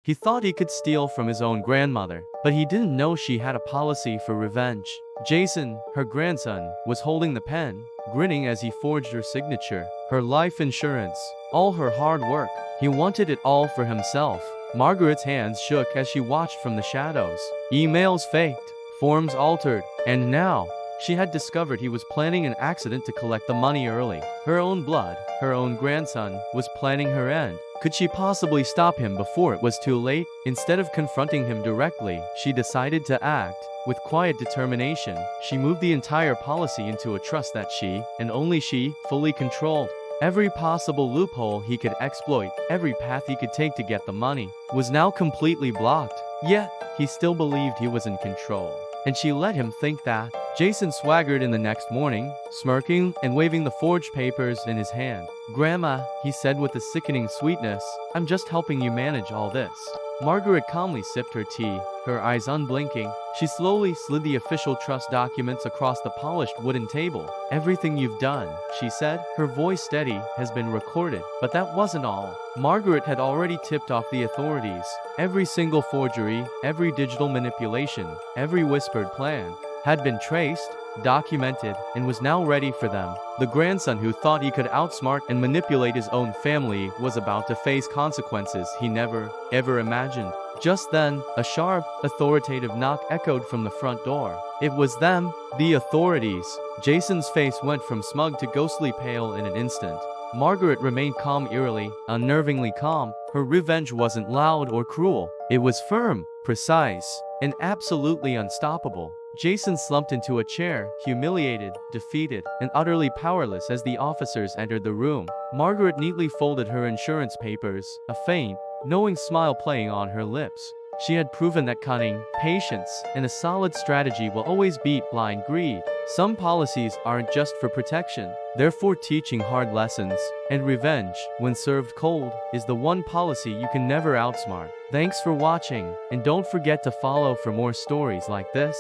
He thought he could steal from his own grandmother, but he didn't know she had a policy for revenge. Jason, her grandson, was holding the pen, grinning as he forged her signature, her life insurance, all her hard work. He wanted it all for himself. Margaret's hands shook as she watched from the shadows. Emails faked, forms altered, and now, she had discovered he was planning an accident to collect the money early. Her own blood, her own grandson, was planning her end. Could she possibly stop him before it was too late? Instead of confronting him directly, she decided to act. With quiet determination, she moved the entire policy into a trust that she, and only she, fully controlled. Every possible loophole he could exploit, every path he could take to get the money, was now completely blocked. Yet, he still believed he was in control. And she let him think that. Jason swaggered in the next morning, smirking and waving the forged papers in his hand. "Grandma," he said with a sickening sweetness, "I'm just helping you manage all this." Margaret calmly sipped her tea, her eyes unblinking. She slowly slid the official trust documents across the polished wooden table. "Everything you've done," she said, her voice steady, "has been recorded." But that wasn't all. Margaret had already tipped off the authorities. Every single forgery, every digital manipulation, every whispered plan had been traced, documented, and was now ready for them. The grandson who thought he could outsmart and manipulate his own family was about to face consequences he never, ever imagined. Just then, a sharp, authoritative knock echoed from the front door. It was them, the authorities. Jason's face went from smug to ghostly pale in an instant. Margaret remained calm, eerily, unnervingly calm. Her revenge wasn't loud or cruel. It was firm, precise, and absolutely unstoppable. Jason slumped into a chair, humiliated, defeated, and utterly powerless as the officers entered the room. Margaret neatly folded her insurance papers, a faint, knowing smile playing on her lips. She had proven that cunning, patience, and a solid strategy will always beat blind greed. Some policies aren't just for protection, they're for teaching hard lessons. And revenge, when served cold, is the one policy you can never outsmart. Thanks for watching, and don't forget to follow for more stories like this.